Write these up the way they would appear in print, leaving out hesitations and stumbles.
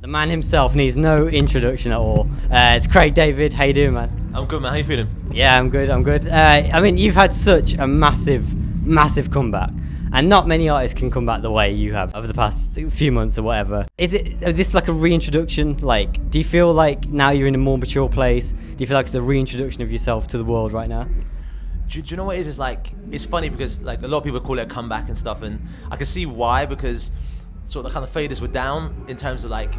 The man himself needs no introduction at all. It's Craig David. How you doing, man? I'm good, man. How you feeling? Yeah, I'm good. I mean, you've had such a massive comeback, and not many artists can come back the way you have over the past few months or whatever. Is this like a reintroduction? Like, do you feel like now you're in a more mature place? Do you feel like it's a reintroduction of yourself to the world right now? Do you know what it is? It's like, it's funny because like a lot of people call it a comeback and stuff, and I can see why, because sort of the kind of faders were down in terms of like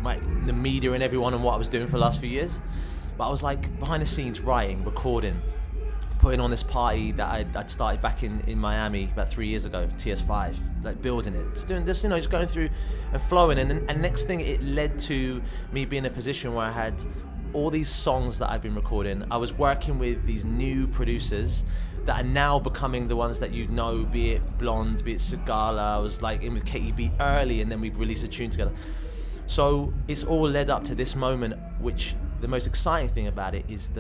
the media and everyone and what I was doing for the last few years. But I was like behind the scenes, writing, recording, putting on this party that I'd started back in Miami about 3 years ago, TS5, like building it, just doing this, just going through and flowing. And next thing, it led to me being in a position where I had all these songs that I've been recording. I was working with these new producers that are now becoming the ones that be it Blonde, be it Sigala. I was like in with KEB early, and then we released a tune together. So it's all led up to this moment, which the most exciting thing about it is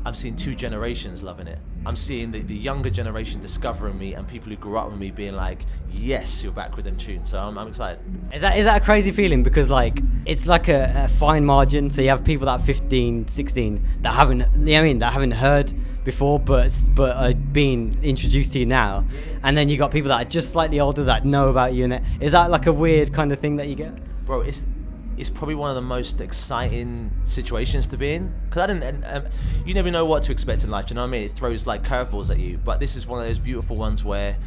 I'm seeing two generations loving it. I'm seeing the younger generation discovering me, and people who grew up with me being like, yes, you're back with them tunes. So I'm excited. Is that a crazy feeling? Because like it's like a fine margin. So you have people that are 15, 16 that haven't heard before, but are being introduced to you now, and then you got people that are just slightly older that know about you. And is that like a weird kind of thing that you get? Bro, it's probably one of the most exciting situations to be in, because you never know what to expect in life. Do you know what I mean? It throws like curveballs at you, but this is one of those beautiful ones where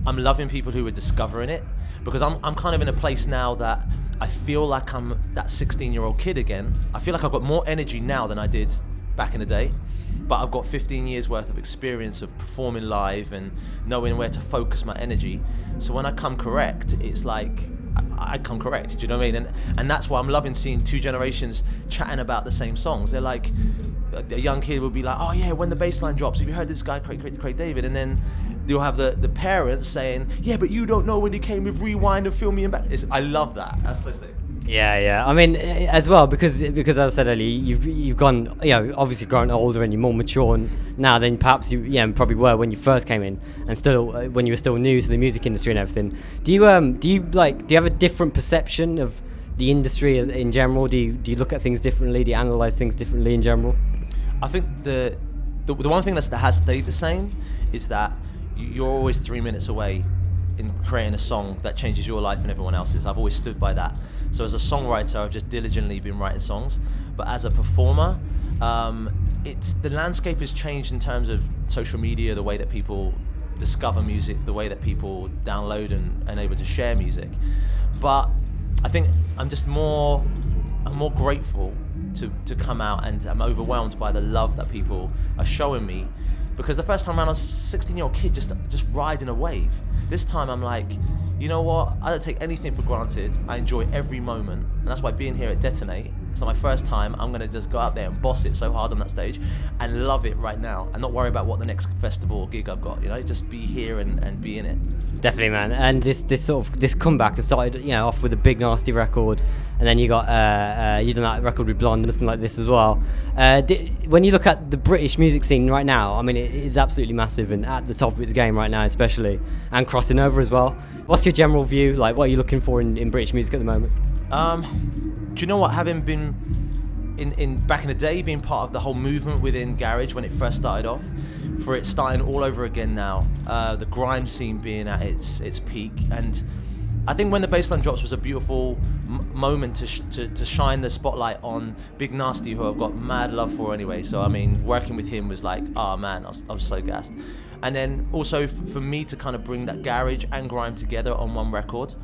I'm loving people who are discovering it, because I'm kind of in a place now that I feel like I'm that 16-year-old kid again. I feel like I've got more energy now than I did back in the day, but I've got 15 years worth of experience of performing live and knowing where to focus my energy. So when I come correct, it's like I come correct, do you know what I mean? And that's why I'm loving seeing two generations chatting about the same songs. They're like, a young kid will be like, oh yeah, when the bass line drops, have you heard this guy, Craig David? And then you'll have the parents saying, yeah, but you don't know when he came with Rewind and Fill Me In Back. I love that. That's so sick. Yeah. I mean, as well, because as I said earlier, you've gone, obviously grown older and you're more mature now than perhaps you probably were when you first came in, and still when you were still new to the music industry and everything. Do you have a different perception of the industry in general? Do you look at things differently? Do you analyze things differently in general? I think the one thing that has stayed the same is that you're always 3 minutes away in creating a song that changes your life and everyone else's. I've always stood by that. So as a songwriter, I've just diligently been writing songs. But as a performer, the landscape has changed in terms of social media, the way that people discover music, the way that people download and able to share music. But I think I'm more grateful to come out, and I'm overwhelmed by the love that people are showing me. Because the first time around, I was a 16-year-old kid just riding a wave. This time I'm like, you know what? I don't take anything for granted. I enjoy every moment. And that's why being here at Detonate, it's not my first time. I'm going to just go out there and boss it so hard on that stage and love it right now, and not worry about what the next festival or gig I've got, just be here and be in it. Definitely, man. And this comeback has started, off with a big nasty record, and then you got you done that record with Blonde, nothing like this as well. When you look at the British music scene right now, I mean, it is absolutely massive and at the top of its game right now, especially, and crossing over as well. What's your general view? Like, what are you looking for in British music at the moment? Do you know what? Having been in back in the day, being part of the whole movement within garage when it first started off, for it starting all over again now, the grime scene being at its peak, and I think when the bassline drops was a beautiful moment to shine the spotlight on Big Nasty, who I've got mad love for anyway. So I mean, working with him was like, oh man, I was so gassed. And then also for me to kind of bring that garage and grime together on one record,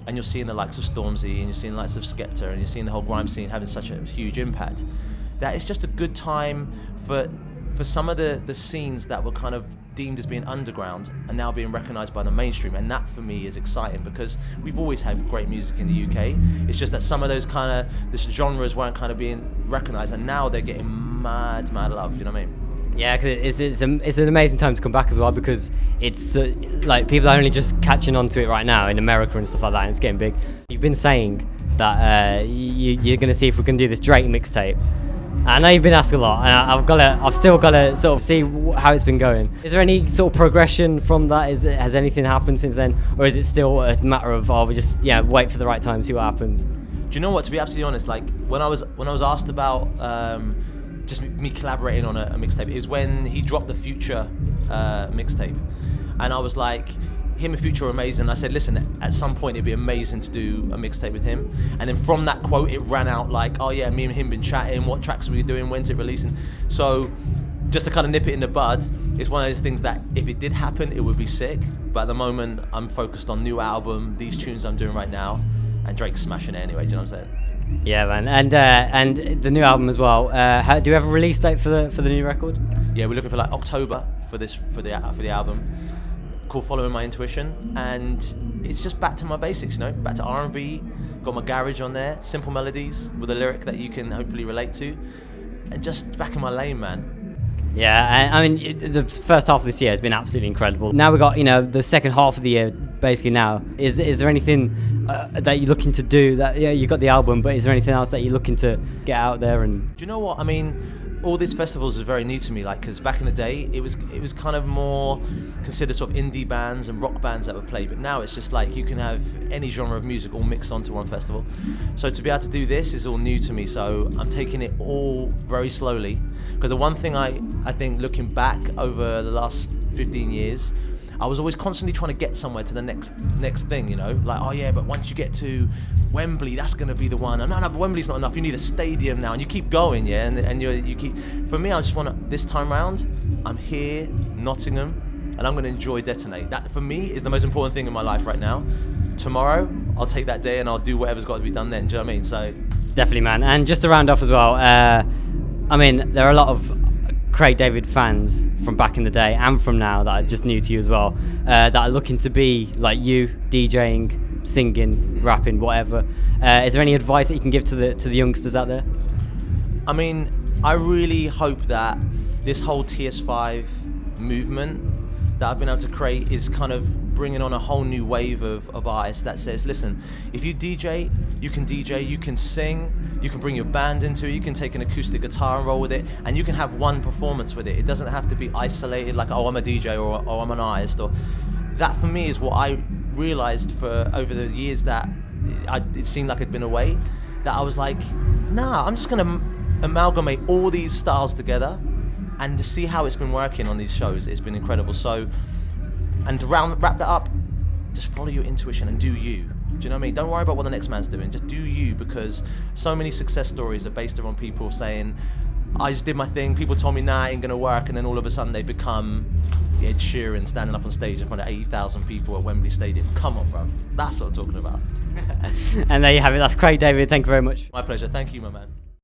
and you're seeing the likes of Stormzy, and you're seeing the likes of Skepta, and you're seeing the whole grime scene having such a huge impact, that it's just a good time for some of the scenes that were kind of deemed as being underground and now being recognised by the mainstream. And that for me is exciting, because we've always had great music in the UK. It's just that some of those this genres weren't kind of being recognised, and now they're getting mad love, you know what I mean? Yeah, because it's an amazing time to come back as well, because it's like people are only just catching on to it right now in America and stuff like that, and it's getting big. You've been saying that you're going to see if we can do this Drake mixtape. I know you've been asked a lot, and I've still got to sort of see how it's been going. Is there any sort of progression from that? Has anything happened since then, or is it still a matter of we just wait for the right time, see what happens? Do you know what? To be absolutely honest, like when I was asked about just me collaborating on a mixtape, it was when he dropped the Future mixtape, and I was like, him and Future are amazing. I said, listen, at some point it'd be amazing to do a mixtape with him. And then from that quote, it ran out like, oh yeah, me and him been chatting. What tracks are we doing? When's it releasing? So just to kind of nip it in the bud, it's one of those things that if it did happen, it would be sick. But at the moment, I'm focused on new album, these tunes I'm doing right now, and Drake's smashing it anyway. Do you know what I'm saying? Yeah, man, and the new album as well. Do you have a release date for the new record? Yeah, we're looking for like October for the album, called Following My Intuition, and it's just back to my basics, you know, back to R&B. Got my garage on there, simple melodies with a lyric that you can hopefully relate to, and just back in my lane, man. Yeah, I mean, the first half of this year has been absolutely incredible. Now we've got, the second half of the year basically now. Is there anything that you're looking to do? That you got the album, but is there anything else that you're looking to get out there? And do you know what I mean? All these festivals is very new to me, like, because back in the day it was kind of more considered sort of indie bands and rock bands that would play, but now it's just like you can have any genre of music all mixed onto one festival. So to be able to do this is all new to me, so I'm taking it all very slowly, because the one thing I think looking back over the last 15 years, I was always constantly trying to get somewhere to the next thing, like, oh yeah, but once you get to Wembley, that's going to be the one. No, but Wembley's not enough. You need a stadium now, and you keep going, yeah. And you keep. For me, I just want to. This time round, I'm here, Nottingham, and I'm going to enjoy Detonate. That for me is the most important thing in my life right now. Tomorrow, I'll take that day and I'll do whatever's got to be done then. Do you know what I mean? So definitely, man. And just to round off as well, I mean, there are a lot of Craig David fans from back in the day and from now that are just new to you as well, that are looking to be like you, DJing, singing, rapping, whatever. Is there any advice that you can give to the youngsters out there? I mean, I really hope that this whole TS5 movement that I've been able to create is kind of bringing on a whole new wave of artists that says, listen, if you DJ, you can sing, you can bring your band into it, you can take an acoustic guitar and roll with it, and you can have one performance with it. It doesn't have to be isolated like, oh, I'm a DJ or I'm an artist. Or that for me is what I realized for over the years that it seemed like it'd been away, that I was like, nah, I'm just gonna amalgamate all these styles together, and to see how it's been working on these shows, it's been incredible. So, and to wrap that up, just follow your intuition and do you. Do you know what I mean? Don't worry about what the next man's doing, just do you, because so many success stories are based around people saying, I just did my thing, people told me, nah, it ain't gonna work, and then all of a sudden they become Ed Sheeran standing up on stage in front of 80,000 people at Wembley Stadium. Come on, bro. That's what I'm talking about. And there you have it. That's Craig David. Thank you very much. My pleasure. Thank you, my man.